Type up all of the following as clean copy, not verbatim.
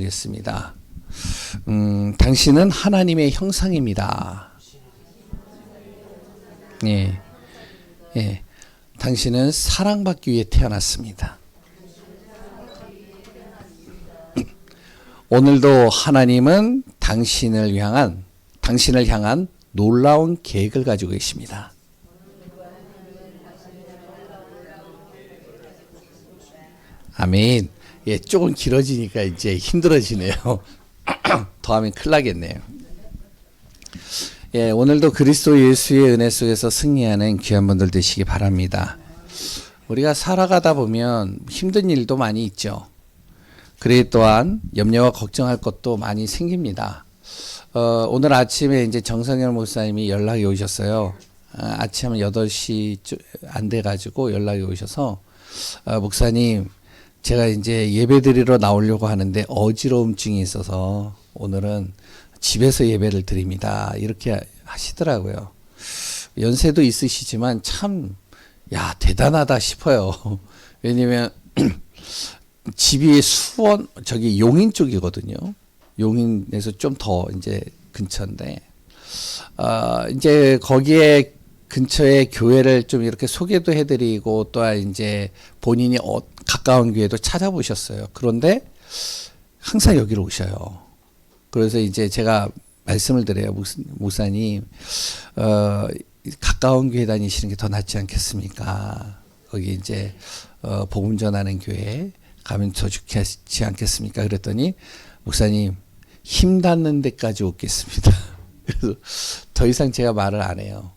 겠습니다. 당신은 하나님의 형상입니다. 예, 예. 당신은 사랑받기 위해 태어났습니다. 오늘도 하나님은 당신을 향한 놀라운 계획을 가지고 계십니다. 아멘. 예, 조금 길어지니까 이제 힘들어지네요. 더 하면 큰일 나겠네요. 예, 오늘도 그리스도 예수의 은혜 속에서 승리하는 귀한 분들 되시기 바랍니다. 우리가 살아가다 보면 힘든 일도 많이 있죠. 그래 또한 염려와 걱정할 것도 많이 생깁니다. 오늘 아침에 이제 정성열 목사님이 연락이 오셨어요. 아침 8시 안 돼가지고 연락이 오셔서, 목사님, 제가 이제 예배 드리러 나오려고 하는데 어지러움증이 있어서 오늘은 집에서 예배를 드립니다. 이렇게 하시더라고요. 연세도 있으시지만 참, 야, 대단하다 싶어요. 왜냐면, 집이 수원, 저기 용인 쪽이거든요. 용인에서 좀 더 이제 근처인데, 이제 거기에 근처에 교회를 좀 이렇게 소개도 해드리고, 또한 이제 본인이 가까운 교회도 찾아보셨어요. 그런데 항상 여기로 오셔요. 그래서 이제 제가 말씀을 드려요. 목사님, 가까운 교회 다니시는 게 더 낫지 않겠습니까? 거기 이제, 복음 전하는 교회 가면 더 좋지 않겠습니까? 그랬더니, 목사님, 힘 닿는 데까지 오겠습니다. 그래서 더 이상 제가 말을 안 해요.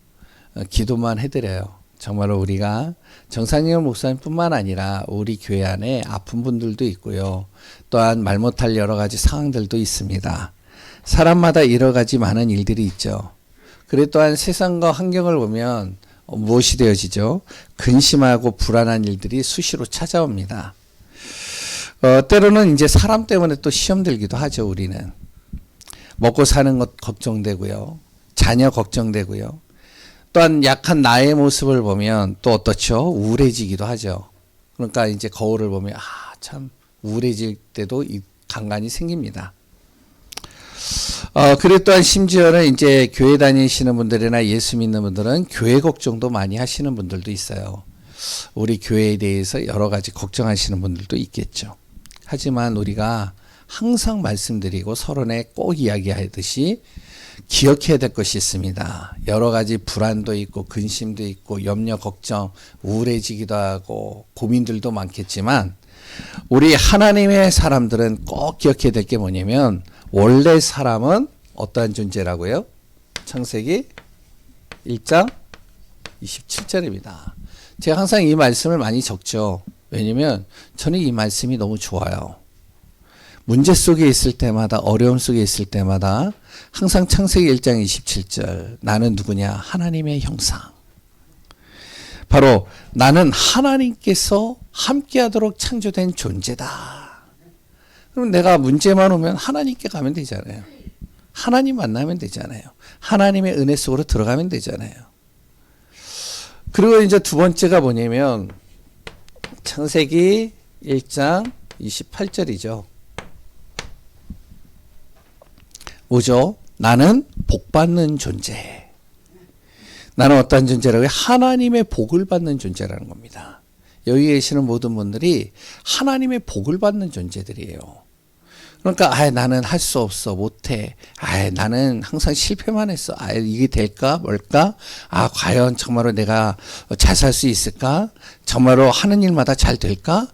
기도만 해드려요. 정말로 우리가 정상열 목사님뿐만 아니라 우리 교회 안에 아픈 분들도 있고요. 또한 말 못할 여러 가지 상황들도 있습니다. 사람마다 여러 가지 많은 일들이 있죠. 그래 또한 세상과 환경을 보면 무엇이 되어지죠? 근심하고 불안한 일들이 수시로 찾아옵니다. 때로는 이제 사람 때문에 또 시험 들기도 하죠. 우리는 먹고 사는 것 걱정되고요. 자녀 걱정되고요. 또한 약한 나의 모습을 보면 또 어떻죠? 우울해지기도 하죠. 그러니까 이제 거울을 보면 참 우울해질 때도 간간이 생깁니다. 그래 또한 심지어는 이제 교회 다니시는 분들이나 예수 믿는 분들은 교회 걱정도 많이 하시는 분들도 있어요. 우리 교회에 대해서 여러 가지 걱정하시는 분들도 있겠죠. 하지만 우리가 항상 말씀드리고 서론에 꼭 이야기하듯이 기억해야 될 것이 있습니다. 여러 가지 불안도 있고 근심도 있고 염려 걱정 우울해지기도 하고 고민들도 많겠지만 우리 하나님의 사람들은 꼭 기억해야 될 게 뭐냐면 원래 사람은 어떠한 존재라고요? 창세기 1장 27절입니다. 제가 항상 이 말씀을 많이 적죠. 왜냐면 저는 이 말씀이 너무 좋아요. 문제 속에 있을 때마다 어려움 속에 있을 때마다 항상 창세기 1장 27절 나는 누구냐? 하나님의 형상. 바로 나는 하나님께서 함께하도록 창조된 존재다. 그럼 내가 문제만 오면 하나님께 가면 되잖아요. 하나님 만나면 되잖아요. 하나님의 은혜 속으로 들어가면 되잖아요. 그리고 이제 두 번째가 뭐냐면 창세기 1장 28절이죠. 뭐죠? 나는 복받는 존재. 나는 어떤 존재라고요? 하나님의 복을 받는 존재라는 겁니다. 여기 계시는 모든 분들이 하나님의 복을 받는 존재들이에요. 그러니까 나는 할 수 없어, 못해. 나는 항상 실패만 했어. 이게 될까 뭘까? 과연 정말로 내가 잘 살 수 있을까? 정말로 하는 일마다 잘 될까?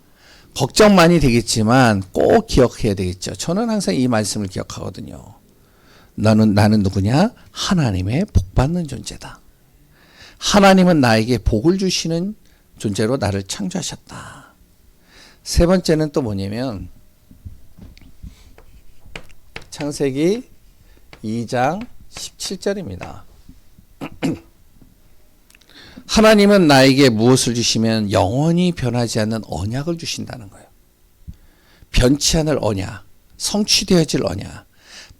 걱정 많이 되겠지만 꼭 기억해야 되겠죠. 저는 항상 이 말씀을 기억하거든요. 나는 누구냐? 하나님의 복 받는 존재다. 하나님은 나에게 복을 주시는 존재로 나를 창조하셨다. 세 번째는 또 뭐냐면 창세기 2장 17절입니다. 하나님은 나에게 무엇을 주시면 영원히 변하지 않는 언약을 주신다는 거예요. 변치 않을 언약, 성취되어질 언약.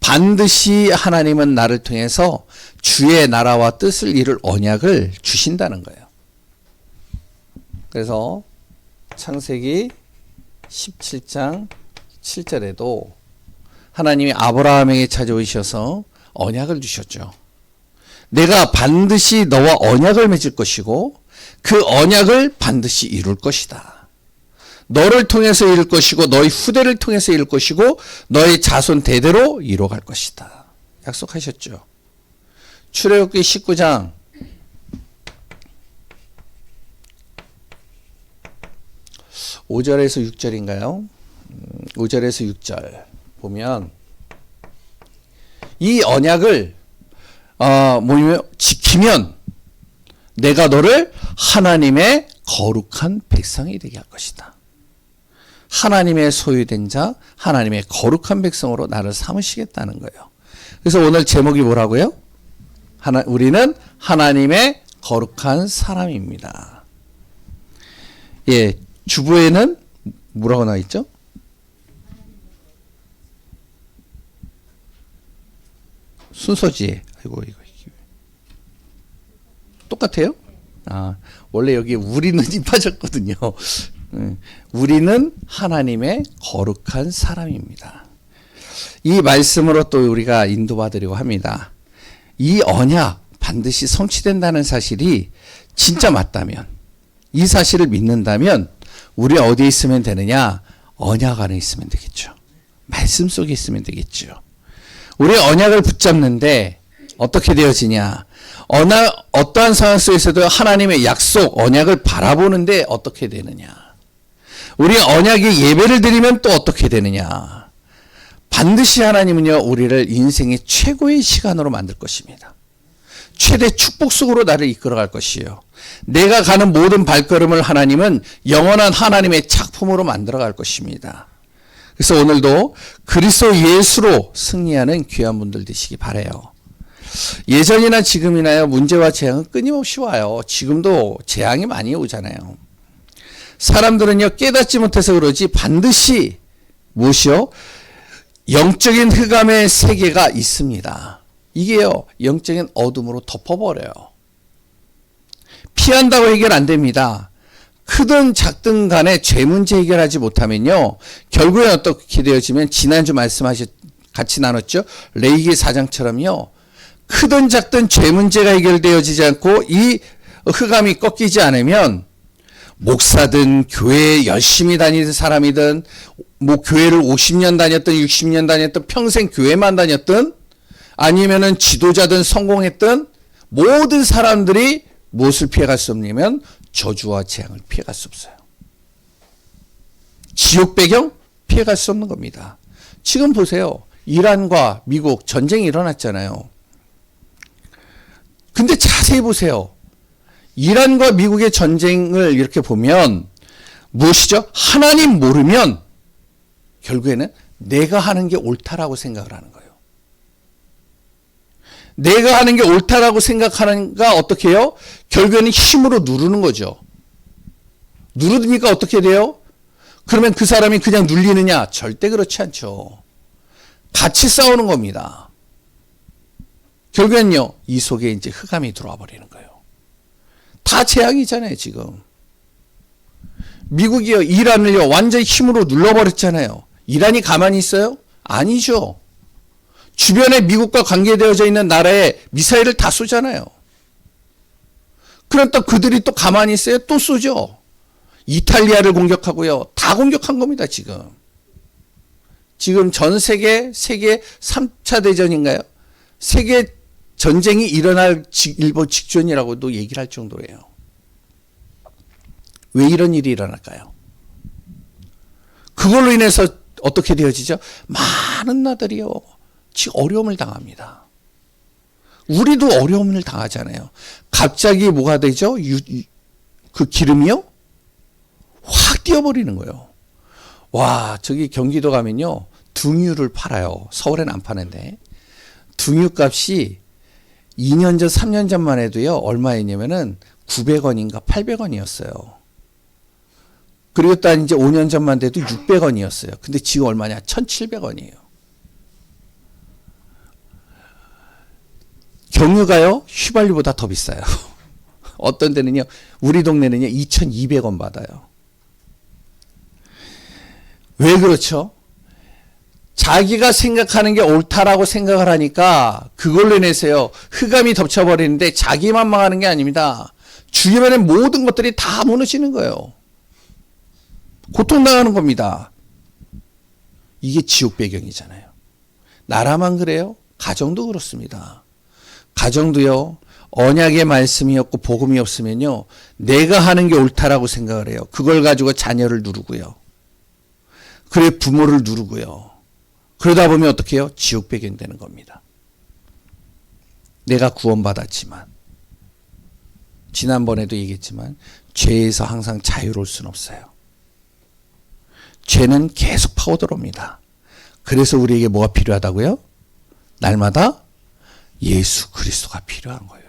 반드시 하나님은 나를 통해서 주의 나라와 뜻을 이룰 언약을 주신다는 거예요. 그래서 창세기 17장 7절에도 하나님이 아브라함에게 찾아오셔서 언약을 주셨죠. 내가 반드시 너와 언약을 맺을 것이고 그 언약을 반드시 이룰 것이다. 너를 통해서 이룰 것이고 너의 후대를 통해서 이룰 것이고 너의 자손 대대로 이뤄갈 것이다. 약속하셨죠. 출애굽기 19장 5절에서 6절인가요? 5절에서 6절 보면 이 언약을 지키면 내가 너를 하나님의 거룩한 백성이 되게 할 것이다. 하나님의 소유된 자, 하나님의 거룩한 백성으로 나를 삼으시겠다는 거예요. 그래서 오늘 제목이 뭐라고요? 우리는 하나님의 거룩한 사람입니다. 예, 주부에는 뭐라고 나와 있죠? 순서지에. 아이고, 이거. 똑같아요? 아, 원래 여기 우리는이 빠졌거든요. 우리는 하나님의 거룩한 사람입니다. 이 말씀으로 또 우리가 인도받으려고 합니다. 이 언약 반드시 성취된다는 사실이 진짜 맞다면, 이 사실을 믿는다면 우리 어디에 있으면 되느냐? 언약 안에 있으면 되겠죠. 말씀 속에 있으면 되겠죠. 우리 언약을 붙잡는데 어떻게 되어지냐? 어떠한 상황 속에서도 하나님의 약속, 언약을 바라보는데 어떻게 되느냐? 우리 언약의 예배를 드리면 또 어떻게 되느냐? 반드시 하나님은요, 우리를 인생의 최고의 시간으로 만들 것입니다. 최대 축복 속으로 나를 이끌어갈 것이에요. 내가 가는 모든 발걸음을 하나님은 영원한 하나님의 작품으로 만들어갈 것입니다. 그래서 오늘도 그리스도 예수로 승리하는 귀한 분들 되시기 바라요. 예전이나 지금이나요, 문제와 재앙은 끊임없이 와요. 지금도 재앙이 많이 오잖아요. 사람들은요, 깨닫지 못해서 그러지 반드시 무엇이요? 영적인 흑암의 세계가 있습니다. 이게요, 영적인 어둠으로 덮어버려요. 피한다고 해결 안 됩니다. 크든 작든 간에 죄 문제 해결하지 못하면요, 결국에 어떻게 되어지면 지난주 같이 나눴죠? 레위기 4장처럼요, 크든 작든 죄 문제가 해결되어지지 않고 이 흑암이 꺾이지 않으면 목사든 교회에 열심히 다니는 사람이든 뭐 교회를 50년 다녔든 60년 다녔든 평생 교회만 다녔든 아니면은 지도자든 성공했든 모든 사람들이 무엇을 피해갈 수 없냐면 저주와 재앙을 피해갈 수 없어요. 지옥 배경 피해갈 수 없는 겁니다. 지금 보세요. 이란과 미국 전쟁이 일어났잖아요. 근데 자세히 보세요. 이란과 미국의 전쟁을 이렇게 보면 무엇이죠? 하나님 모르면 결국에는 내가 하는 게 옳다라고 생각을 하는 거예요. 내가 하는 게 옳다라고 생각하는가 어떻게 해요? 결국에는 힘으로 누르는 거죠. 누르니까 어떻게 돼요? 그러면 그 사람이 그냥 눌리느냐? 절대 그렇지 않죠. 같이 싸우는 겁니다. 결국엔요, 이 속에 이제 흑암이 들어와 버리는 거예요. 다 재앙이잖아요, 지금. 미국이요, 이란을요, 완전히 힘으로 눌러버렸잖아요. 이란이 가만히 있어요? 아니죠. 주변에 미국과 관계되어져 있는 나라에 미사일을 다 쏘잖아요. 그럼 또 그들이 또 가만히 있어요? 또 쏘죠. 이탈리아를 공격하고요. 다 공격한 겁니다, 지금. 지금 전 세계 3차 대전인가요? 세계 전쟁이 일어날 일본 직전이라고도 얘기를 할 정도예요. 왜 이런 일이 일어날까요? 그걸로 인해서 어떻게 되어지죠? 많은 나라들이요, 지금 어려움을 당합니다. 우리도 어려움을 당하잖아요. 갑자기 뭐가 되죠? 그 기름이요? 확 뛰어버리는 거예요. 와, 저기 경기도 가면요, 등유를 팔아요. 서울에는 안 파는데. 등유 값이 2년 전, 3년 전만 해도요, 얼마였냐면은 900원인가 800원이었어요. 그리고 또 이제 5년 전만 돼도 600원이었어요. 근데 지금 얼마냐? 1,700원이에요. 경유가요, 휘발유보다 더 비싸요. 어떤 데는요, 우리 동네는요, 2,200원 받아요. 왜 그렇죠? 자기가 생각하는 게 옳다라고 생각을 하니까 그걸로 인해서요, 흑암이 덮쳐버리는데 자기만 망하는 게 아닙니다. 주변의 모든 것들이 다 무너지는 거예요. 고통당하는 겁니다. 이게 지옥 배경이잖아요. 나라만 그래요? 가정도 그렇습니다. 가정도요, 언약의 말씀이 없고 복음이 없으면요, 내가 하는 게 옳다라고 생각을 해요. 그걸 가지고 자녀를 누르고요. 그래 부모를 누르고요. 그러다 보면 어떻게 해요? 지옥 배경 되는 겁니다. 내가 구원받았지만, 지난번에도 얘기했지만 죄에서 항상 자유로울 수는 없어요. 죄는 계속 파고들어옵니다. 그래서 우리에게 뭐가 필요하다고요? 날마다 예수 그리스도가 필요한 거예요.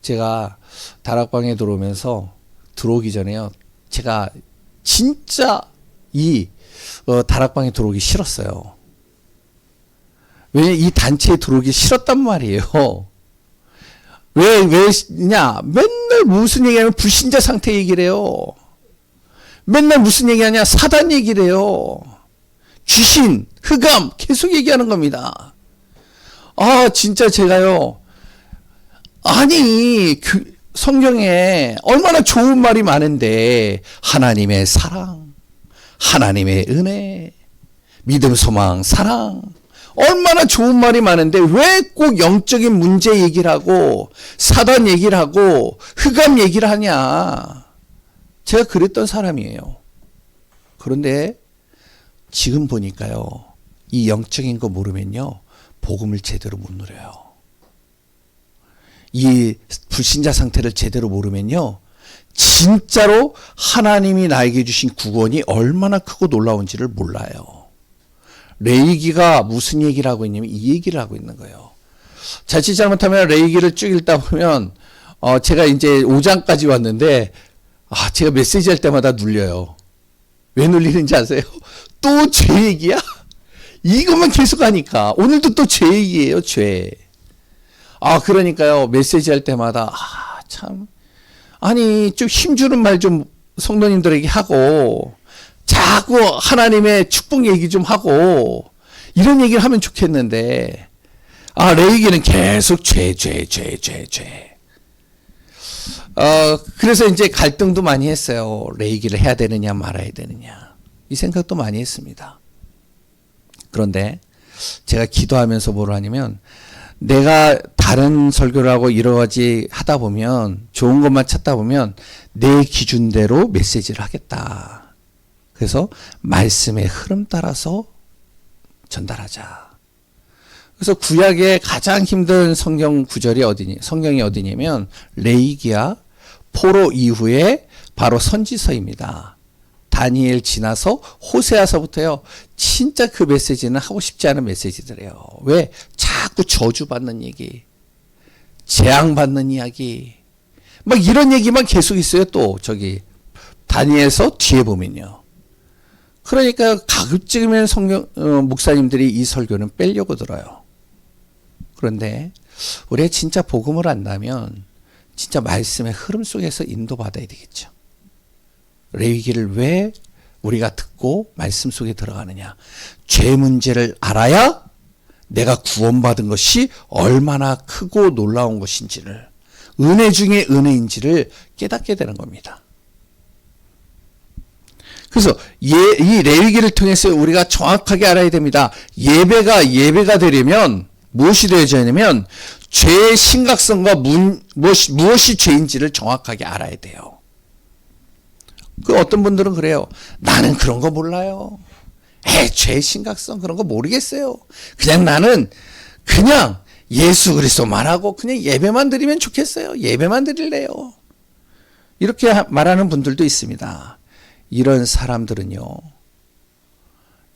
제가 다락방에 들어오기 전에요, 제가 진짜 이 다락방에 들어오기 싫었어요. 왜냐면 이 단체에 들어오기 싫었단 말이에요. 왜냐? 맨날 무슨 얘기하면 불신자 상태 얘기를 해요. 맨날 무슨 얘기하냐? 사단 얘기를 해요. 귀신, 흑암 계속 얘기하는 겁니다. 아, 진짜 제가요. 아니, 성경에 얼마나 좋은 말이 많은데, 하나님의 사랑, 하나님의 은혜, 믿음, 소망, 사랑, 얼마나 좋은 말이 많은데 왜 꼭 영적인 문제 얘기를 하고 사단 얘기를 하고 흑암 얘기를 하냐. 제가 그랬던 사람이에요. 그런데 지금 보니까요, 이 영적인 거 모르면요, 복음을 제대로 못 누려요. 이 불신자 상태를 제대로 모르면요, 진짜로 하나님이 나에게 주신 구원이 얼마나 크고 놀라운지를 몰라요. 레위기가 무슨 얘기를 하고 있냐면 이 얘기를 하고 있는 거예요. 자칫 잘못하면 레위기를 쭉 읽다 보면 제가 이제 5장까지 왔는데 제가 메시지 할 때마다 눌려요. 왜 눌리는지 아세요? 또 죄 얘기야? 이것만 계속 하니까 오늘도 또 죄 얘기예요. 죄. 그러니까요, 메시지 할 때마다 참, 아니 좀 힘주는 말 좀 성도님들에게 하고 자꾸 하나님의 축복 얘기 좀 하고 이런 얘기를 하면 좋겠는데, 레위기는 계속 죄. 그래서 이제 갈등도 많이 했어요. 레위기를 해야 되느냐 말아야 되느냐, 이 생각도 많이 했습니다. 그런데 제가 기도하면서 뭐를 하냐면, 내가 다른 설교를 하고 여러 가지 하다 보면, 좋은 것만 찾다 보면 내 기준대로 메시지를 하겠다. 그래서 말씀의 흐름 따라서 전달하자. 그래서 구약의 가장 힘든 성경이 어디냐면 레위기야 포로 이후에 바로 선지서입니다. 다니엘 지나서 호세아서부터요, 진짜 그 메시지는 하고 싶지 않은 메시지들이에요. 왜? 자꾸 저주받는 얘기, 재앙받는 이야기, 막 이런 얘기만 계속 있어요. 또 저기 다니엘서 뒤에 보면요. 그러니까 가급적이면 목사님들이 이 설교는 빼려고 들어요. 그런데 우리가 진짜 복음을 안다면 진짜 말씀의 흐름 속에서 인도받아야 되겠죠. 레위기를 왜 우리가 듣고 말씀 속에 들어가느냐? 죄 문제를 알아야 내가 구원받은 것이 얼마나 크고 놀라운 것인지를, 은혜 중에 은혜인지를 깨닫게 되는 겁니다. 그래서 이 레위기를 통해서 우리가 정확하게 알아야 됩니다. 예배가 되려면 무엇이 되어져야 하냐면 죄의 심각성과 무엇이 죄인지를 정확하게 알아야 돼요. 어떤 분들은 그래요. 나는 그런 거 몰라요. 죄의 심각성 그런 거 모르겠어요. 나는 그냥 예수 그리스도만 하고 그냥 예배만 드리면 좋겠어요. 예배만 드릴래요. 이렇게 말하는 분들도 있습니다. 이런 사람들은요,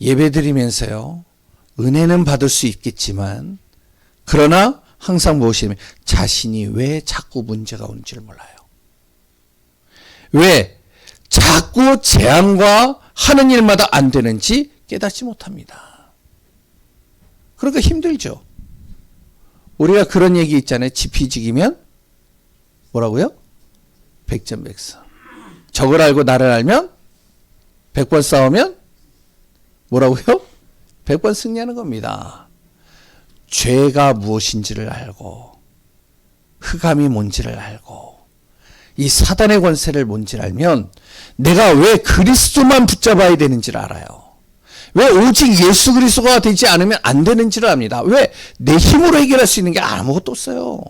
예배 드리면서요, 은혜는 받을 수 있겠지만, 그러나 항상 무엇이냐면 자신이 왜 자꾸 문제가 오는지를 몰라요. 왜 자꾸 재앙과 하는 일마다 안 되는지 깨닫지 못합니다. 그러니까 힘들죠. 우리가 그런 얘기 있잖아요. 지피지기면 뭐라고요? 백전백승. 적을 알고 나를 알면 100번 싸우면 뭐라고요? 100번 승리하는 겁니다. 죄가 무엇인지를 알고 흑암이 뭔지를 알고 이 사단의 권세를 뭔지를 알면 내가 왜 그리스도만 붙잡아야 되는지를 알아요. 왜 오직 예수 그리스도가 되지 않으면 안 되는지를 압니다. 왜? 내 힘으로 해결할 수 있는 게 아무것도 없어요.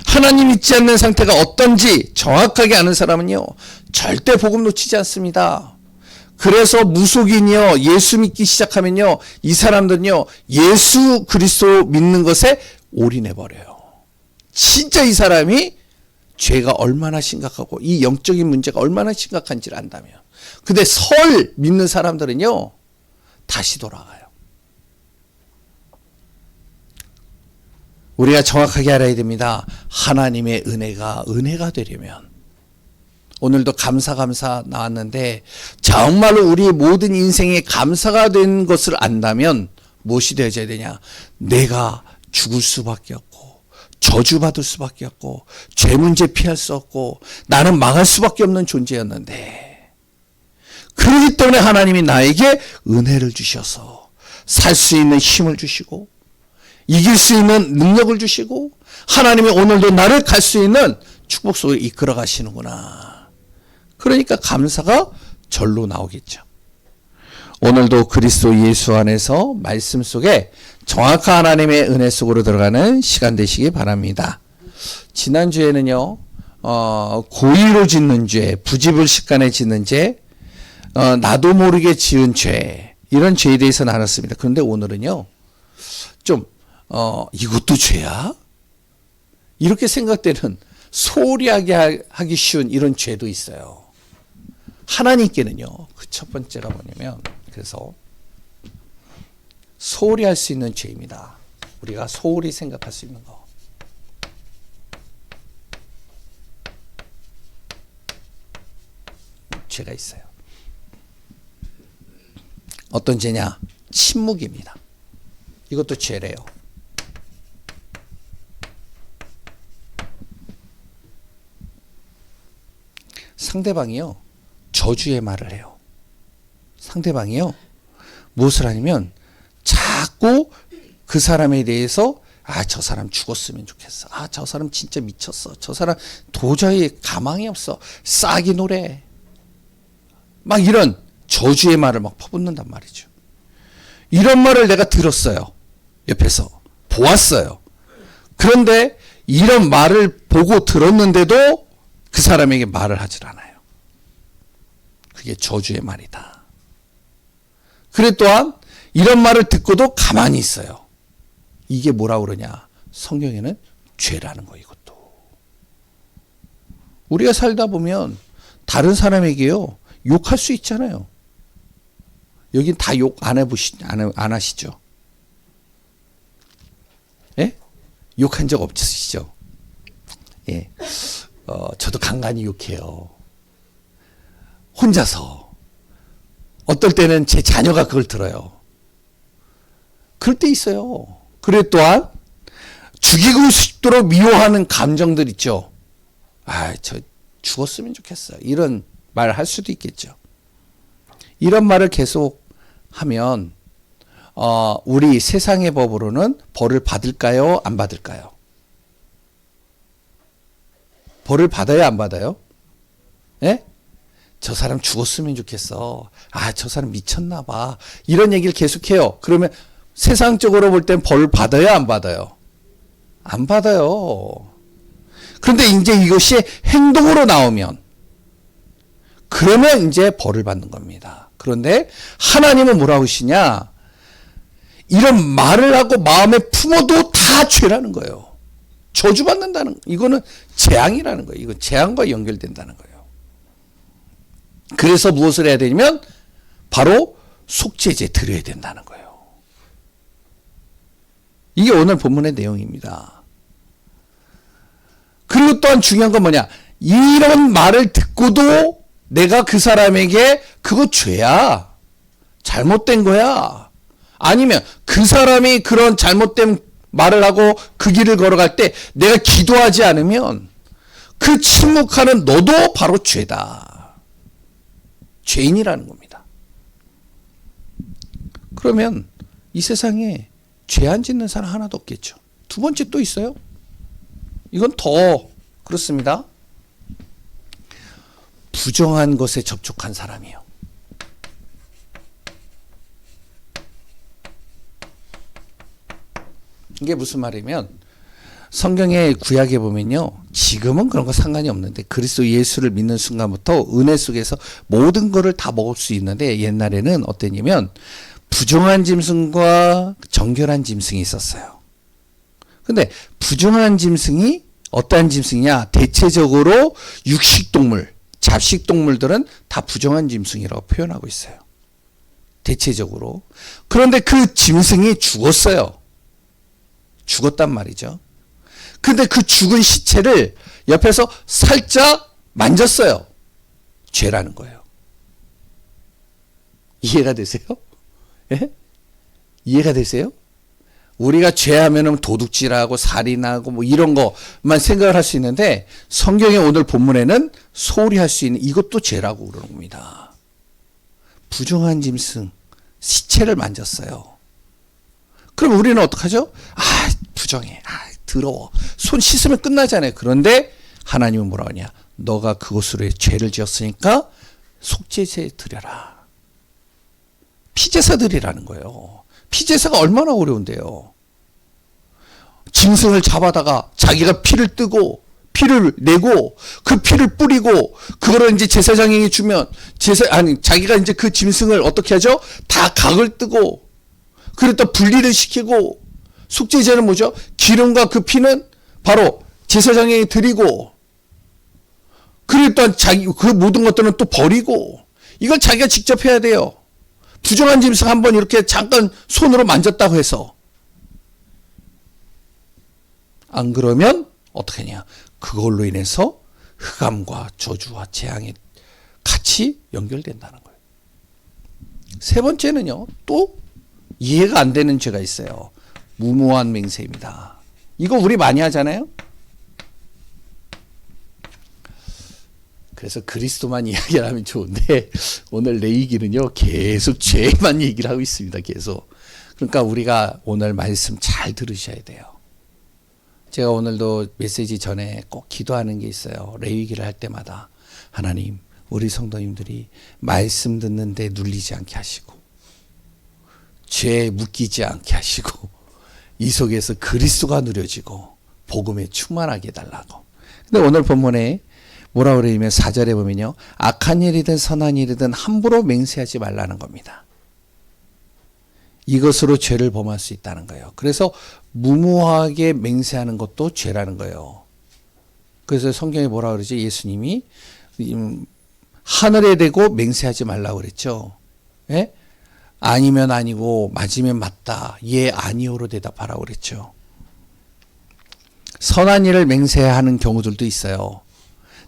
하나님 믿지 않는 상태가 어떤지 정확하게 아는 사람은요, 절대 복음 놓치지 않습니다. 그래서 무속인이요, 예수 믿기 시작하면요, 이 사람들은요, 예수 그리스도 믿는 것에 올인해버려요. 진짜 이 사람이 죄가 얼마나 심각하고 이 영적인 문제가 얼마나 심각한지를 안다면. 근데 설 믿는 사람들은요, 다시 돌아가요. 우리가 정확하게 알아야 됩니다. 하나님의 은혜가 되려면. 오늘도 감사 나왔는데 정말로 우리 모든 인생에 감사가 된 것을 안다면 무엇이 되어야 되냐? 내가 죽을 수밖에 없고 저주받을 수밖에 없고 죄 문제 피할 수 없고 나는 망할 수밖에 없는 존재였는데, 그렇기 때문에 하나님이 나에게 은혜를 주셔서 살 수 있는 힘을 주시고 이길 수 있는 능력을 주시고 하나님이 오늘도 나를 갈 수 있는 축복 속에 이끌어 가시는구나. 그러니까 감사가 절로 나오겠죠. 오늘도 그리스도 예수 안에서 말씀 속에 정확한 하나님의 은혜 속으로 들어가는 시간 되시기 바랍니다. 지난주에는요, 고의로 짓는 죄, 부지불식간에 짓는 죄, 나도 모르게 지은 죄, 이런 죄에 대해서 나눴습니다. 그런데 오늘은요, 좀 이것도 죄야? 이렇게 생각되는 소홀히 하기 쉬운 이런 죄도 있어요. 하나님께는요, 그 첫 번째가 뭐냐면, 그래서 소홀히 할 수 있는 죄입니다. 우리가 소홀히 생각할 수 있는 거. 죄가 있어요. 어떤 죄냐? 침묵입니다. 이것도 죄래요. 상대방이요, 저주의 말을 해요. 상대방이요, 무엇을 하냐면 자꾸 그 사람에 대해서 저 사람 죽었으면 좋겠어. 저 사람 진짜 미쳤어. 저 사람 도저히 가망이 없어. 싹이 노래. 막 이런 저주의 말을 막 퍼붓는단 말이죠. 이런 말을 내가 들었어요. 옆에서 보았어요. 그런데 이런 말을 보고 들었는데도 그 사람에게 말을 하질 않아요. 그게 저주의 말이다. 그래 또한 이런 말을 듣고도 가만히 있어요. 이게 뭐라고 그러냐? 성경에는 죄라는 거, 이것도. 우리가 살다 보면 다른 사람에게요, 욕할 수 있잖아요. 여긴 다 욕 안 하시죠? 예? 욕한 적 없으시죠? 예. 저도 간간히 욕해요. 혼자서. 어떨 때는 제 자녀가 그걸 들어요. 그럴 때 있어요. 그래 또한 죽이고 싶도록 미워하는 감정들 있죠. 저 죽었으면 좋겠어요. 이런 말 할 수도 있겠죠. 이런 말을 계속 하면 우리 세상의 법으로는 벌을 받을까요? 안 받을까요? 벌을 받아야 안 받아요? 예? 저 사람 죽었으면 좋겠어. 저 사람 미쳤나 봐. 이런 얘기를 계속해요. 그러면 세상적으로 볼 땐 벌 받아야 안 받아요? 안 받아요. 그런데 이제 이것이 행동으로 나오면, 그러면 이제 벌을 받는 겁니다. 그런데 하나님은 뭐라고 하시냐? 이런 말을 하고 마음에 품어도 다 죄라는 거예요. 저주받는다는, 이거는 재앙이라는 거예요. 이건 재앙과 연결된다는 거예요. 그래서 무엇을 해야 되냐면 바로 속죄제 드려야 된다는 거예요. 이게 오늘 본문의 내용입니다. 그리고 또한 중요한 건 뭐냐? 이런 말을 듣고도 내가 그 사람에게 그거 죄야, 잘못된 거야, 아니면 그 사람이 그런 잘못된 말을 하고 그 길을 걸어갈 때 내가 기도하지 않으면 그 침묵하는 너도 바로 죄다. 죄인이라는 겁니다. 그러면 이 세상에 죄 안 짓는 사람 하나도 없겠죠. 두 번째 또 있어요. 이건 더 그렇습니다. 부정한 것에 접촉한 사람이요. 이게 무슨 말이면 성경의 구약에 보면요. 지금은 그런 거 상관이 없는데 그리스도 예수를 믿는 순간부터 은혜 속에서 모든 거를 다 먹을 수 있는데 옛날에는 어땠냐면 부정한 짐승과 정결한 짐승이 있었어요. 근데 부정한 짐승이 어떠한 짐승이냐? 대체적으로 육식동물, 잡식동물들은 다 부정한 짐승이라고 표현하고 있어요. 대체적으로. 그런데 그 짐승이 죽었어요. 죽었단 말이죠. 근데 그 죽은 시체를 옆에서 살짝 만졌어요. 죄라는 거예요. 이해가 되세요? 예? 이해가 되세요? 우리가 죄하면은 도둑질하고 살인하고 뭐 이런 것만 생각을 할 수 있는데 성경의 오늘 본문에는 소홀히 할 수 있는 이것도 죄라고 그러는 겁니다. 부정한 짐승 시체를 만졌어요. 그럼 우리는 어떡하죠? 부정해. 더러워. 손 씻으면 끝나잖아요. 그런데 하나님은 뭐라고 하냐? 너가 그것으로 죄를 지었으니까 속죄제 드려라. 피제사 드리라는 거예요. 피제사가 얼마나 어려운데요. 짐승을 잡아다가 자기가 피를 뜨고 피를 내고 그 피를 뿌리고 그거를 이제 제사장에게 주면 자기가 이제 그 짐승을 어떻게 하죠? 다 각을 뜨고 그리고 또 분리를 시키고 속죄제는 뭐죠? 기름과 그 피는 바로 제사장에게 드리고 그리고 또 자기 그 모든 것들은 또 버리고 이걸 자기가 직접 해야 돼요. 부정한 짐승 한번 이렇게 잠깐 손으로 만졌다고 해서 안 그러면 어떻게 하냐? 그걸로 인해서 흑암과 저주와 재앙이 같이 연결된다는 거예요. 세 번째는요. 또 이해가 안 되는 죄가 있어요. 무모한 맹세입니다. 이거 우리 많이 하잖아요. 그래서 그리스도만 이야기를 하면 좋은데 오늘 레위기는요 계속 죄만 얘기를 하고 있습니다. 계속. 그러니까 우리가 오늘 말씀 잘 들으셔야 돼요. 제가 오늘도 메시지 전에 꼭 기도하는 게 있어요. 레위기를 할 때마다 하나님 우리 성도님들이 말씀 듣는데 눌리지 않게 하시고 죄에 묶이지 않게 하시고 이 속에서 그리스도가 누려지고 복음에 충만하게 해달라고. 근데 오늘 본문에 뭐라 그러냐면 4절에 보면요. 악한 일이든 선한 일이든 함부로 맹세하지 말라는 겁니다. 이것으로 죄를 범할 수 있다는 거예요. 그래서 무모하게 맹세하는 것도 죄라는 거예요. 그래서 성경에 뭐라 그러지? 예수님이 하늘에 대고 맹세하지 말라고 그랬죠. 예? 아니면 아니고 맞으면 맞다. 예 아니오로 대답하라고 그랬죠. 선한 일을 맹세하는 경우들도 있어요.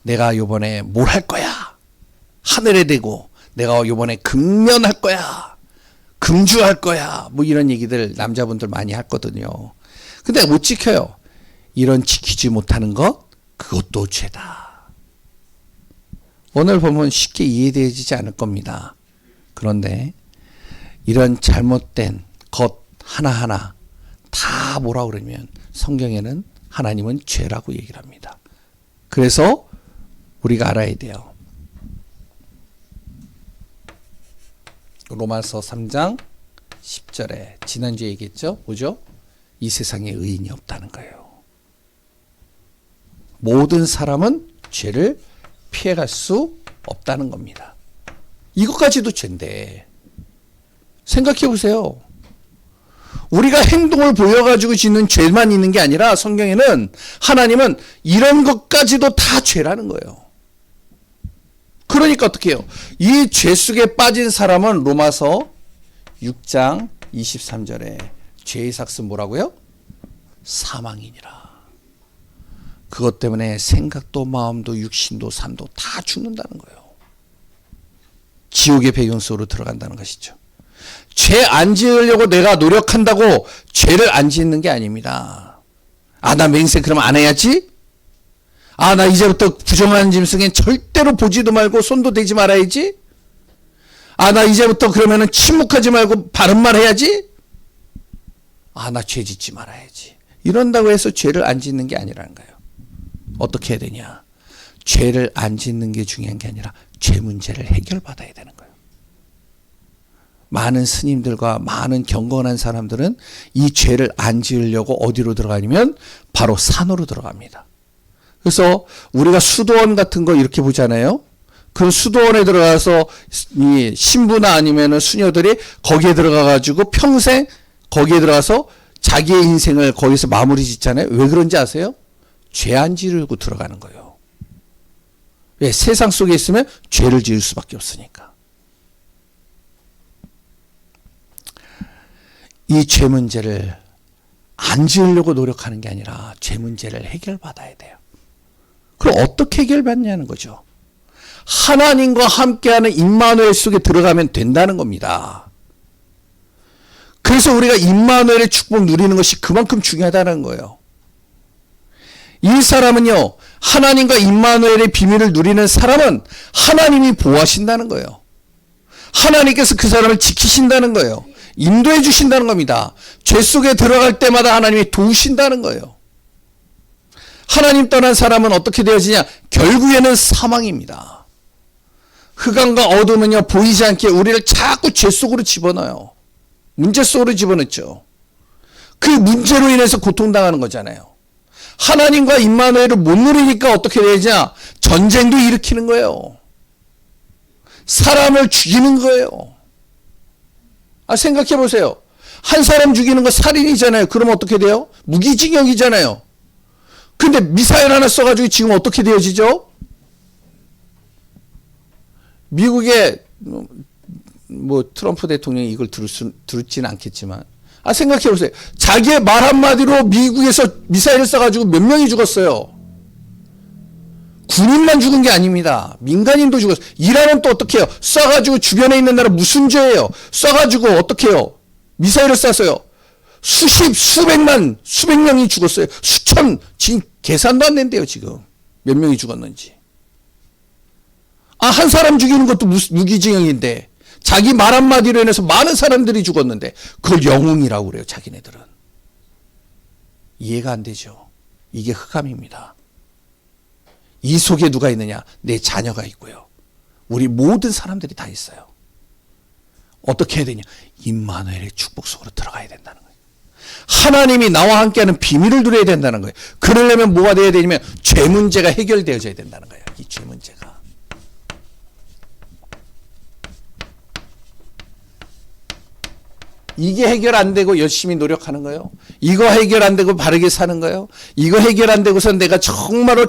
내가 요번에 뭘 할 거야. 하늘에 대고 내가 요번에 금면할 거야. 금주할 거야. 뭐 이런 얘기들 남자분들 많이 하거든요. 근데 못 지켜요. 이런 지키지 못하는 것 그것도 죄다. 오늘 보면 쉽게 이해되지 않을 겁니다. 그런데 이런 잘못된 것 하나하나 다 뭐라 그러면 성경에는 하나님은 죄라고 얘기를 합니다. 그래서 우리가 알아야 돼요. 로마서 3장 10절에 지난주에 얘기했죠. 뭐죠? 이 세상에 의인이 없다는 거예요. 모든 사람은 죄를 피해갈 수 없다는 겁니다. 이것까지도 죄인데 생각해 보세요. 우리가 행동을 보여가지고 짓는 죄만 있는 게 아니라 성경에는 하나님은 이런 것까지도 다 죄라는 거예요. 그러니까 어떻게 해요? 이 죄 속에 빠진 사람은 로마서 6장 23절에 죄의 삭은 뭐라고요? 사망이니라. 그것 때문에 생각도 마음도 육신도 삶도 다 죽는다는 거예요. 지옥의 배경 속으로 들어간다는 것이죠. 죄 안 지으려고 내가 노력한다고 죄를 안 짓는 게 아닙니다. 나 맹세 그러면 안 해야지? 나 이제부터 부정한 짐승엔 절대로 보지도 말고 손도 대지 말아야지? 나 이제부터 그러면은 침묵하지 말고 바른 말 해야지. 나 죄 짓지 말아야지. 이런다고 해서 죄를 안 짓는 게 아니라는 거예요. 어떻게 해야 되냐? 죄를 안 짓는 게 중요한 게 아니라 죄 문제를 해결받아야 되는 거예요. 많은 스님들과 많은 경건한 사람들은 이 죄를 안 지으려고 어디로 들어가냐면 바로 산으로 들어갑니다. 그래서 우리가 수도원 같은 거 이렇게 보잖아요. 그 수도원에 들어가서 이 신부나 아니면 수녀들이 거기에 들어가가지고 평생 거기에 들어가서 자기의 인생을 거기서 마무리 짓잖아요. 왜 그런지 아세요? 죄 안 지으려고 들어가는 거예요. 왜? 세상 속에 있으면 죄를 지을 수밖에 없으니까. 이 죄 문제를 안 지으려고 노력하는 게 아니라 죄 문제를 해결받아야 돼요. 그럼 어떻게 해결받냐는 거죠. 하나님과 함께하는 임마누엘 속에 들어가면 된다는 겁니다. 그래서 우리가 임마누엘의 축복 누리는 것이 그만큼 중요하다는 거예요. 이 사람은요, 하나님과 임마누엘의 비밀을 누리는 사람은 하나님이 보호하신다는 거예요. 하나님께서 그 사람을 지키신다는 거예요. 인도해 주신다는 겁니다. 죄 속에 들어갈 때마다 하나님이 도우신다는 거예요. 하나님 떠난 사람은 어떻게 되어지냐? 결국에는 사망입니다. 흑암과 어둠은요, 보이지 않게 우리를 자꾸 죄 속으로 집어넣어요. 문제 속으로 집어넣죠. 그 문제로 인해서 고통당하는 거잖아요. 하나님과 임마누엘을 못 누리니까 어떻게 되냐? 전쟁도 일으키는 거예요. 사람을 죽이는 거예요. 생각해 보세요. 한 사람 죽이는 거 살인이잖아요. 그럼 어떻게 돼요? 무기징역이잖아요. 근데 미사일 하나 써가지고 지금 어떻게 되어지죠? 미국의 트럼프 대통령이 이걸 들었지는 않겠지만, 생각해 보세요. 자기의 말 한마디로 미국에서 미사일을 쏴가지고 몇 명이 죽었어요. 군인만 죽은 게 아닙니다. 민간인도 죽었어요. 이란은 또 어떻게 해요? 쏴가지고 주변에 있는 나라 무슨 죄예요? 쏴가지고 어떻게 해요? 미사일을 쐈어요. 수백 명이 죽었어요. 수천, 지금 계산도 안 된대요, 지금. 몇 명이 죽었는지. 한 사람 죽이는 것도 무기징역인데, 자기 말 한마디로 인해서 많은 사람들이 죽었는데, 그걸 영웅이라고 그래요, 자기네들은. 이해가 안 되죠. 이게 흑암입니다. 이 속에 누가 있느냐? 내 자녀가 있고요. 우리 모든 사람들이 다 있어요. 어떻게 해야 되냐? 임마누엘의 축복 속으로 들어가야 된다는 거예요. 하나님이 나와 함께하는 비밀을 누려야 된다는 거예요. 그러려면 뭐가 되어야 되냐면 죄 문제가 해결되어져야 된다는 거예요. 이 죄 문제가. 이게 해결 안 되고 열심히 노력하는 거예요. 이거 해결 안 되고 바르게 사는 거예요. 이거 해결 안 되고서 내가 정말로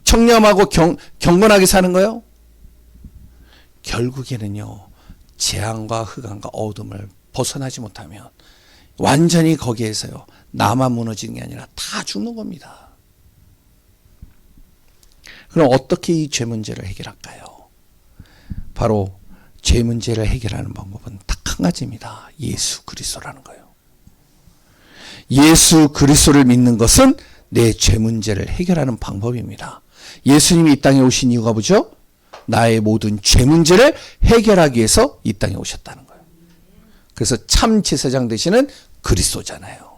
청렴하고 경건하게 사는 거예요. 결국에는요, 재앙과 흑암과 어둠을 벗어나지 못하면 완전히 거기에서요, 나만 무너지는 게 아니라 다 죽는 겁니다. 그럼 어떻게 이 죄 문제를 해결할까요? 바로 죄 문제를 해결하는 방법은 딱 한 가지입니다. 예수 그리스도라는 거예요. 예수 그리스도를 믿는 것은 내 죄 문제를 해결하는 방법입니다. 예수님이 이 땅에 오신 이유가 뭐죠? 나의 모든 죄 문제를 해결하기 위해서 이 땅에 오셨다는 거예요. 그래서 참 제사장 되시는 그리스도잖아요.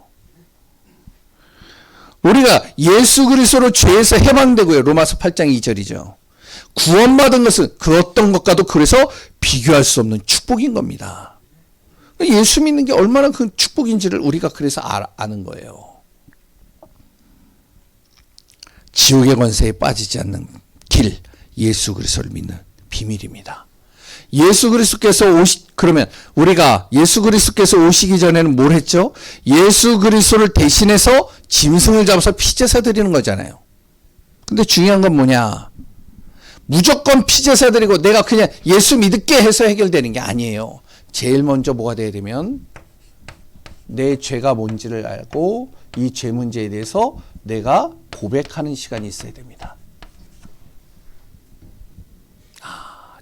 우리가 예수 그리스도로 죄에서 해방되고요. 로마서 8장 2절이죠. 구원받은 것은 그 어떤 것과도 그래서 비교할 수 없는 축복인 겁니다. 예수 믿는 게 얼마나 그 축복인지를 우리가 그래서 아는 거예요. 지옥의 권세에 빠지지 않는 길, 예수 그리스도를 믿는 비밀입니다. 예수 그리스도께서 그러면 우리가 예수 그리스도께서 오시기 전에는 뭘 했죠? 예수 그리스도를 대신해서 짐승을 잡아서 피제사 드리는 거잖아요. 근데 중요한 건 뭐냐? 무조건 피제사 드리고 내가 그냥 예수 믿을게 해서 해결되는 게 아니에요. 제일 먼저 뭐가 돼야 되면 내 죄가 뭔지를 알고 이 죄 문제에 대해서 내가 고백하는 시간이 있어야 됩니다.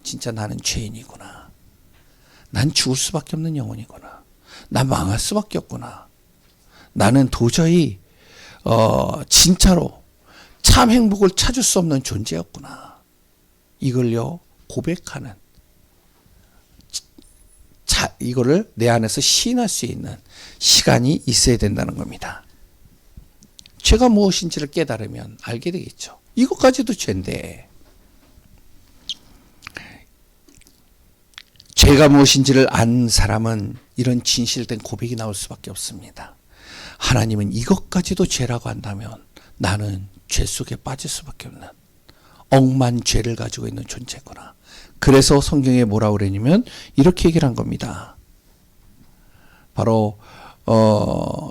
진짜 나는 죄인이구나. 난 죽을 수밖에 없는 영혼이구나. 난 망할 수밖에 없구나. 나는 도저히 진짜로 참 행복을 찾을 수 없는 존재였구나. 이걸요 고백하는, 이거를 내 안에서 시인할 수 있는 시간이 있어야 된다는 겁니다. 죄가 무엇인지를 깨달으면 알게 되겠죠. 이것까지도 죄인데, 죄가 무엇인지를 안 사람은 이런 진실된 고백이 나올 수밖에 없습니다. 하나님은 이것까지도 죄라고 한다면 나는 죄 속에 빠질 수밖에 없는 억만 죄를 가지고 있는 존재구나. 그래서 성경에 뭐라고 그러냐면 이렇게 얘기를 한 겁니다. 바로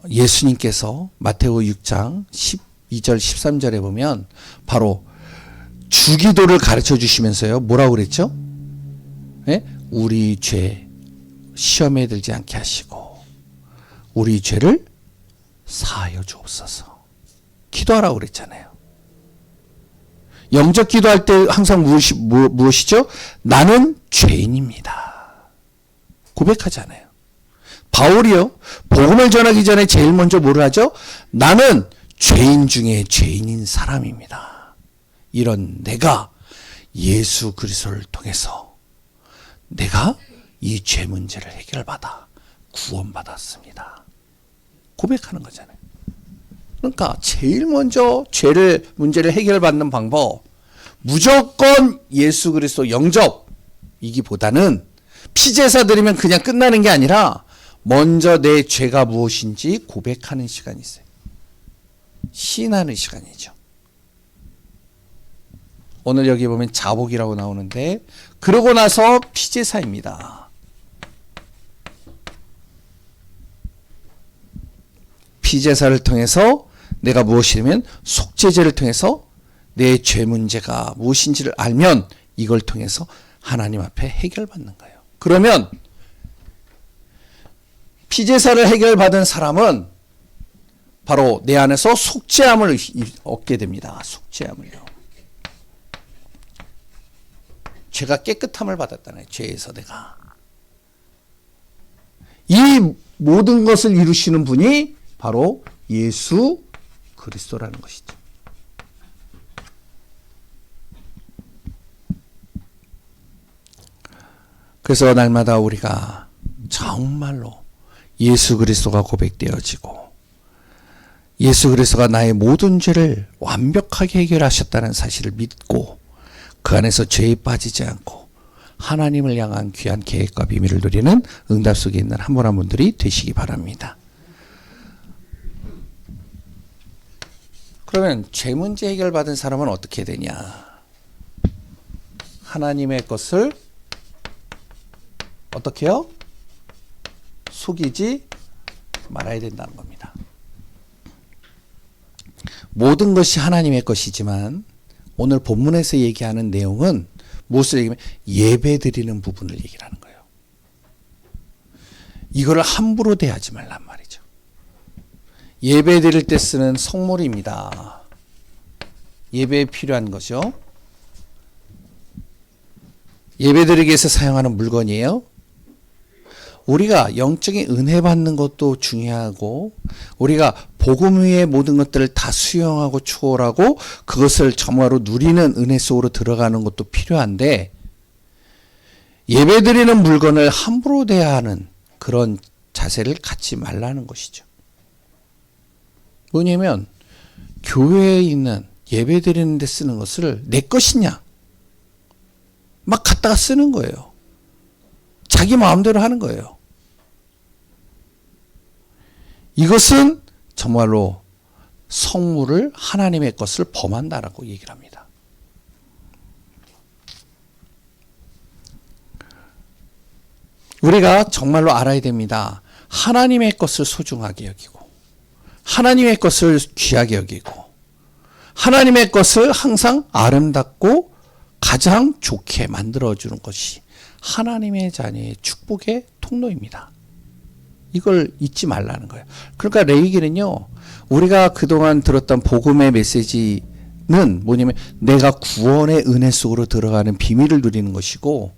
예수님께서 마태오 6장 12절 13절에 보면 바로 주기도를 가르쳐 주시면서요. 뭐라고 그랬죠? 네? 우리 죄 시험에 들지 않게 하시고 우리 죄를 사하여 주옵소서. 기도하라고 그랬잖아요. 영적 기도할 때 항상 무엇이죠? 나는 죄인입니다. 고백하잖아요. 바울이요. 복음을 전하기 전에 제일 먼저 뭐를 하죠? 나는 죄인 중에 죄인인 사람입니다. 이런 내가 예수 그리스도를 통해서 내가 이 죄 문제를 해결받아 구원받았습니다. 고백하는 거잖아요. 그러니까 제일 먼저 문제를 해결받는 방법, 무조건 예수 그리스도 영접이기보다는 피제사 드리면 그냥 끝나는 게 아니라 먼저 내 죄가 무엇인지 고백하는 시간이 있어요. 시인하는 시간이죠. 오늘 여기 보면 자복이라고 나오는데 그러고 나서 피제사입니다. 피제사를 통해서 내가 무엇이냐면 속죄제를 통해서 내 죄 문제가 무엇인지를 알면 이걸 통해서 하나님 앞에 해결받는 거예요. 그러면 피제사를 해결받은 사람은 바로 내 안에서 속죄함을 얻게 됩니다. 속죄함을요. 죄가 깨끗함을 받았다는 죄에서 내가. 이 모든 것을 이루시는 분이 바로 예수 그리스도라는 것이죠. 그래서 날마다 우리가 정말로 예수 그리스도가 고백되어지고 예수 그리스도가 나의 모든 죄를 완벽하게 해결하셨다는 사실을 믿고 그 안에서 죄에 빠지지 않고 하나님을 향한 귀한 계획과 비밀을 누리는 응답 속에 있는 한 분 한 분들이 되시기 바랍니다. 그러면 죄 문제 해결받은 사람은 어떻게 되냐? 하나님의 것을 어떻게 해요? 속이지 말아야 된다는 겁니다. 모든 것이 하나님의 것이지만 오늘 본문에서 얘기하는 내용은 무엇을 얘기하면 예배 드리는 부분을 얘기를 하는 거예요. 이거를 함부로 대하지 말란 말이죠. 예배 드릴 때 쓰는 성물입니다. 예배에 필요한 거죠. 예배 드리기 위해서 사용하는 물건이에요. 우리가 영적인 은혜 받는 것도 중요하고 우리가 복음 위의 모든 것들을 다 수용하고 추월하고 그것을 정말로 누리는 은혜 속으로 들어가는 것도 필요한데 예배 드리는 물건을 함부로 대하는 그런 자세를 갖지 말라는 것이죠. 뭐냐면 교회에 있는 예배 드리는 데 쓰는 것을 내 것이냐 막 갖다가 쓰는 거예요. 자기 마음대로 하는 거예요. 이것은 정말로 성물을 하나님의 것을 범한다라고 얘기를 합니다. 우리가 정말로 알아야 됩니다. 하나님의 것을 소중하게 여기고 하나님의 것을 귀하게 여기고 하나님의 것을 항상 아름답고 가장 좋게 만들어주는 것이 하나님의 자녀의 축복의 통로입니다. 이걸 잊지 말라는 거예요. 그러니까 레위기는요, 우리가 그동안 들었던 복음의 메시지는 뭐냐면 내가 구원의 은혜 속으로 들어가는 비밀을 누리는 것이고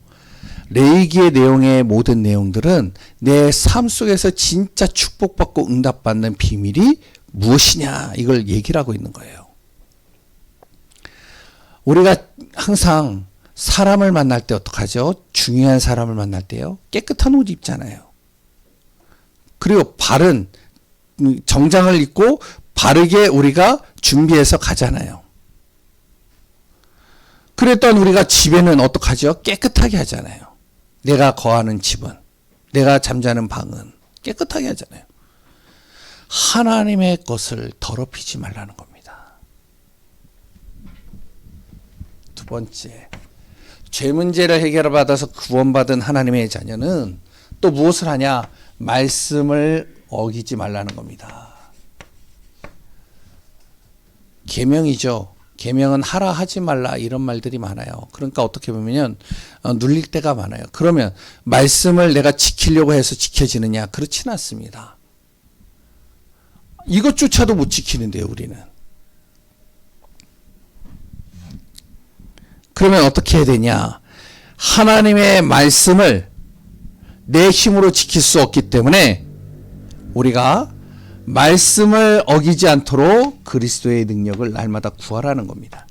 레위기의 내용의 모든 내용들은 내 삶 속에서 진짜 축복받고 응답받는 비밀이 무엇이냐 이걸 얘기를 하고 있는 거예요. 우리가 항상 사람을 만날 때 어떡하죠? 중요한 사람을 만날 때요. 깨끗한 옷 입잖아요. 그리고 바른 정장을 입고 바르게 우리가 준비해서 가잖아요. 그랬던 우리가 집에는 어떡하죠? 깨끗하게 하잖아요. 내가 거하는 집은, 내가 잠자는 방은 깨끗하게 하잖아요. 하나님의 것을 더럽히지 말라는 겁니다. 두 번째, 죄 문제를 해결받아서 구원받은 하나님의 자녀는 또 무엇을 하냐? 말씀을 어기지 말라는 겁니다. 계명이죠. 계명은 하라 하지 말라 이런 말들이 많아요. 그러니까 어떻게 보면 눌릴 때가 많아요. 그러면 말씀을 내가 지키려고 해서 지켜지느냐? 그렇지는 않습니다. 이것조차도 못 지키는데요, 우리는. 그러면 어떻게 해야 되냐? 하나님의 말씀을 내 힘으로 지킬 수 없기 때문에 우리가 말씀을 어기지 않도록 그리스도의 능력을 날마다 구하라는 겁니다.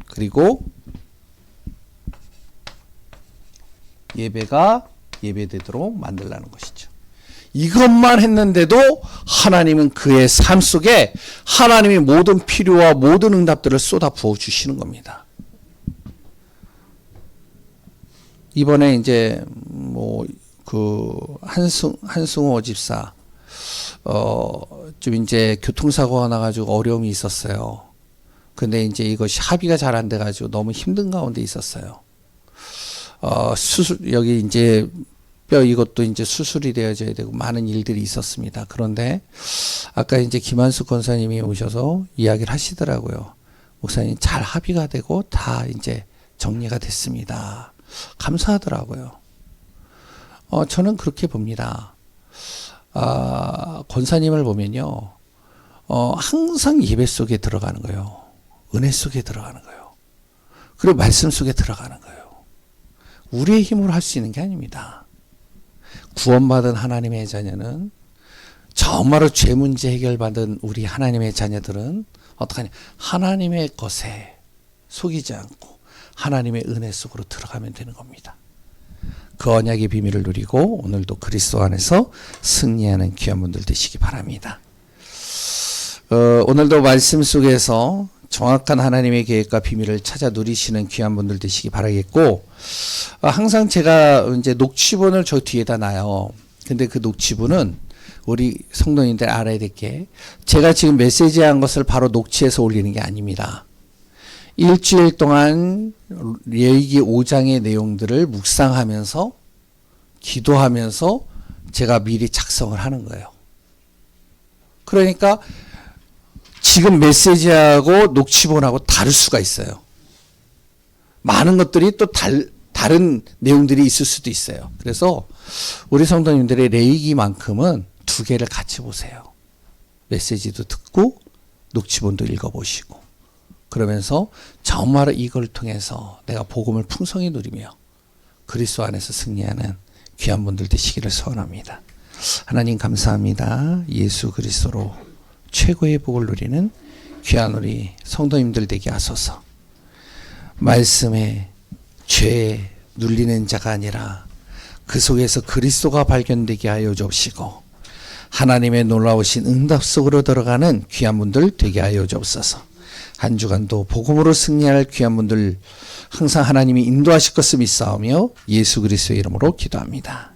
그리고 예배가 예배되도록 만들라는 것이죠. 이것만 했는데도 하나님은 그의 삶 속에 하나님이 모든 필요와 모든 응답들을 쏟아 부어 주시는 겁니다. 이번에 이제 한승호 집사 좀 이제 교통사고가 나가지고 어려움이 있었어요. 근데 이제 이것이 합의가 잘 안 돼가지고 너무 힘든 가운데 있었어요. 수술 여기 이제 뼈 이것도 이제 수술이 되어져야 되고 많은 일들이 있었습니다. 그런데 아까 이제 김한숙 권사님이 오셔서 이야기를 하시더라고요. 목사님 잘 합의가 되고 다 이제 정리가 됐습니다. 감사하더라고요. 저는 그렇게 봅니다. 권사님을 보면요. 항상 예배 속에 들어가는 거예요. 은혜 속에 들어가는 거예요. 그리고 말씀 속에 들어가는 거예요. 우리의 힘으로 할 수 있는 게 아닙니다. 구원받은 하나님의 자녀는 정말로 죄 문제 해결받은 우리 하나님의 자녀들은 어떡하냐? 하나님의 것에 속이지 않고 하나님의 은혜 속으로 들어가면 되는 겁니다. 그 언약의 비밀을 누리고 오늘도 그리스도 안에서 승리하는 귀한 분들 되시기 바랍니다. 오늘도 말씀 속에서 정확한 하나님의 계획과 비밀을 찾아 누리시는 귀한 분들 되시기 바라겠고, 항상 제가 이제 녹취본을 저 뒤에다 놔요. 근데 그 녹취본은 우리 성도님들 알아야 될 게, 제가 지금 메시지한 것을 바로 녹취해서 올리는 게 아닙니다. 일주일 동안 레위기 5장의 내용들을 묵상하면서 기도하면서 제가 미리 작성을 하는 거예요. 그러니까 지금 메시지하고 녹취본하고 다를 수가 있어요. 많은 것들이 또 다른 내용들이 있을 수도 있어요. 그래서 우리 성도님들의 레위기만큼은 두 개를 같이 보세요. 메시지도 듣고 녹취본도 읽어보시고, 그러면서 정말로 이걸 통해서 내가 복음을 풍성히 누리며 그리스도 안에서 승리하는 귀한 분들 되시기를 소원합니다. 하나님 감사합니다. 예수 그리스도로 최고의 복을 누리는 귀한 우리 성도님들 되게 하소서. 말씀에 죄에 눌리는 자가 아니라 그 속에서 그리스도가 발견되게 하여 주옵시고, 하나님의 놀라우신 응답 속으로 들어가는 귀한 분들 되게 하여 주옵소서. 한 주간도 복음으로 승리할 귀한 분들 항상 하나님이 인도하실 것을 믿사오며 예수 그리스도의 이름으로 기도합니다.